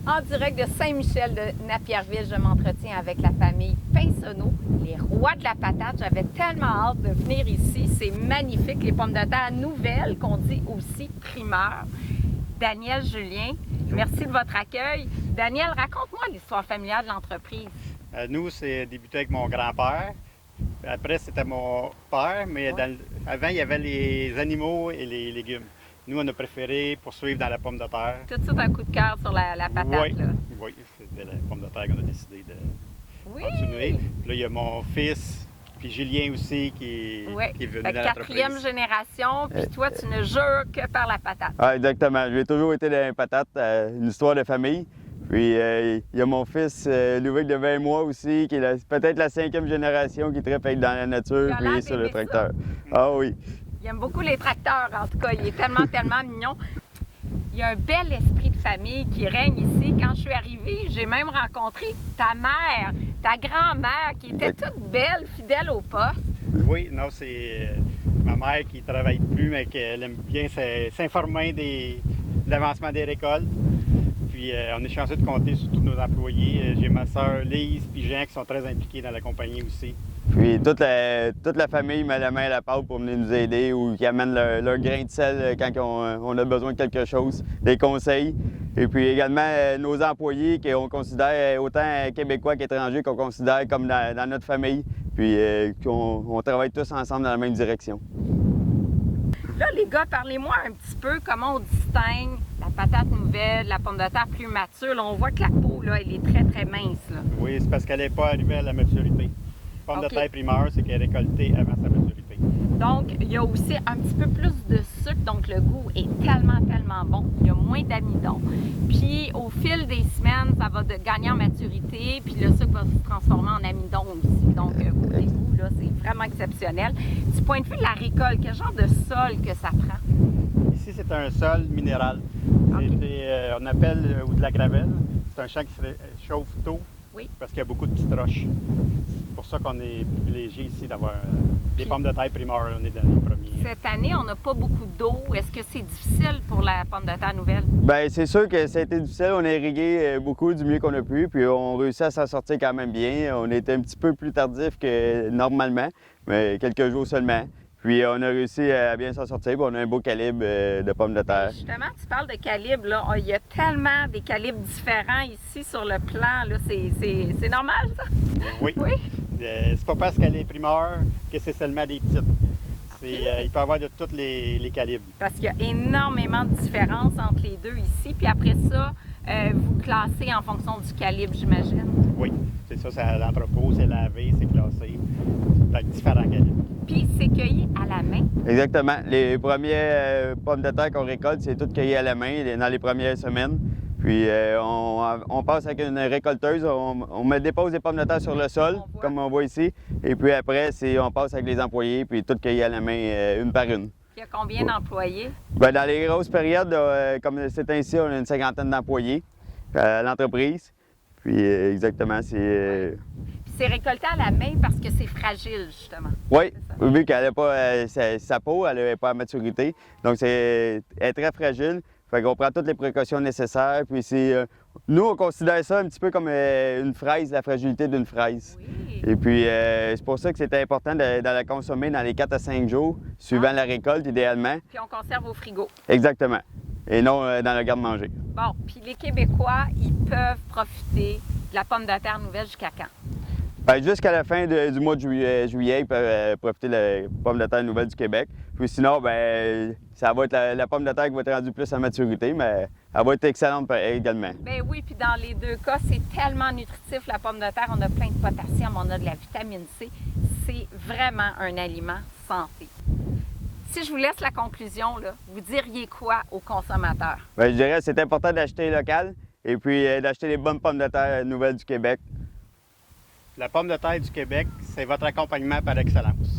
En direct de Saint-Michel de Napierville, je m'entretiens avec la famille Pinsonneau, les rois de la patate. J'avais tellement hâte de venir ici. C'est magnifique, les pommes de terre nouvelles, qu'on dit aussi primeurs. Daniel, Julien, merci de votre accueil. Daniel, raconte-moi l'histoire familiale de l'entreprise. Nous, c'est débuté avec mon grand-père. Après, c'était mon père, mais avant, il y avait les animaux et les légumes. Nous, on a préféré poursuivre dans la pomme de terre. Tout de suite un coup de cœur sur la patate. Oui, là. Oui, c'était la pomme de terre qu'on a décidé de Oui. continuer. Puis là, il y a mon fils, puis Julien aussi, qui est venu dans l'entreprise. 4e génération, puis toi, tu ne jures que par la patate. Ah, exactement. J'ai toujours été dans les patates, une histoire de famille. Puis il y a mon fils, Louis, de 20 mois aussi, qui est peut-être la 5e génération qui tripe dans la nature puis sur le tracteur. Ah oui. Il aime beaucoup les tracteurs, en tout cas. Il est tellement, tellement mignon. Il y a un bel esprit de famille qui règne ici. Quand je suis arrivée, j'ai même rencontré ta mère, ta grand-mère, qui était toute belle, fidèle au poste. Oui, non, c'est ma mère qui ne travaille plus, mais qu'elle aime bien s'informer de l'avancement des récoltes. Puis on est chanceux de compter sur tous nos employés. J'ai ma sœur Lise et Jean qui sont très impliqués dans la compagnie aussi. Puis toute la famille met la main à la pâte pour venir nous aider ou qui amènent leur grain de sel quand on a besoin de quelque chose, des conseils. Et puis également nos employés qu'on considère autant québécois qu'étrangers qu'on considère comme dans notre famille. Puis on travaille tous ensemble dans la même direction. Là, les gars, parlez-moi un petit peu comment on distingue la patate nouvelle, la pomme de terre plus mature. Là, on voit que la peau, là, elle est très, très mince. Là. Oui, c'est parce qu'elle n'est pas arrivée à la maturité. Pomme de terre primeur, c'est qu'elle est récoltée avant sa maturité. Donc, il y a aussi un petit peu plus de sucre, donc le goût est tellement, tellement bon. Il y a moins d'amidon. Puis, au fil des semaines, ça va gagner en maturité, puis le sucre va se transformer en amidon aussi. Donc, côté goût, là, c'est vraiment exceptionnel. Du point de vue de la récolte, quel genre de sol que ça prend? Ici, c'est un sol minéral. Okay. On appelle ou de la gravelle. C'est un champ qui se chauffe tôt. Oui. Parce qu'il y a beaucoup de petites roches. C'est pour ça qu'on est privilégié ici d'avoir des pommes de terre primeurs. On est dans les premiers. Cette année, on n'a pas beaucoup d'eau. Est-ce que c'est difficile pour la pomme de terre nouvelle? Bien, c'est sûr que ça a été difficile. On a irrigué beaucoup du mieux qu'on a pu, puis on réussit à s'en sortir quand même bien. On était un petit peu plus tardif que normalement, mais quelques jours seulement. Puis on a réussi à bien s'en sortir, puis on a un beau calibre de pommes de terre. Justement, tu parles de calibre, là. Il y a tellement des calibres différents ici sur le plan, là. C'est normal, ça? Oui. Oui? C'est pas parce qu'elle est primeur que c'est seulement des petites. Il peut y avoir de tous les calibres. Parce qu'il y a énormément de différences entre les deux ici. Puis après ça, vous classez en fonction du calibre, j'imagine? Oui, c'est ça, c'est à l'entrepôt, c'est lavé, c'est classé, avec différents calibres. Puis c'est cueilli à la main? Exactement. Les premières pommes de terre qu'on récolte, c'est tout cueilli à la main dans les premières semaines. Puis on passe avec une récolteuse, on dépose des pommes de terre sur le sol, comme on voit ici. Et puis après, on passe avec les employés, puis tout cueilli à la main, une par une. Il y a combien d'employés? Bien, dans les grosses périodes, comme c'est ainsi, on a une 50aine d'employés à l'entreprise. Puis exactement, c'est... C'est récolté à la main parce que c'est fragile, justement. Oui, vu qu'elle n'a pas sa peau, elle n'est pas à maturité. Donc, elle est très fragile. Fait qu'on prend toutes les précautions nécessaires. Puis, nous, on considère ça un petit peu comme une fraise, la fragilité d'une fraise. Oui. Et puis, c'est pour ça que c'était important de la consommer dans les 4 à 5 jours, suivant la récolte, idéalement. Puis, on conserve au frigo. Exactement. Et non dans le garde-manger. Bon, puis les Québécois, ils peuvent profiter de la pomme de terre nouvelle jusqu'à quand? Bien, jusqu'à la fin du mois de juillet, ils peuvent profiter de la pomme de terre nouvelle du Québec. Puis sinon, bien, ça va être la pomme de terre qui va être rendue plus à maturité, mais elle va être excellente également. Bien oui, puis dans les deux cas, c'est tellement nutritif, la pomme de terre. On a plein de potassium, on a de la vitamine C. C'est vraiment un aliment santé. Si je vous laisse la conclusion, là, vous diriez quoi aux consommateurs? Bien, je dirais que c'est important d'acheter local et puis d'acheter les bonnes pommes de terre nouvelles du Québec. La pomme de terre du Québec, c'est votre accompagnement par excellence.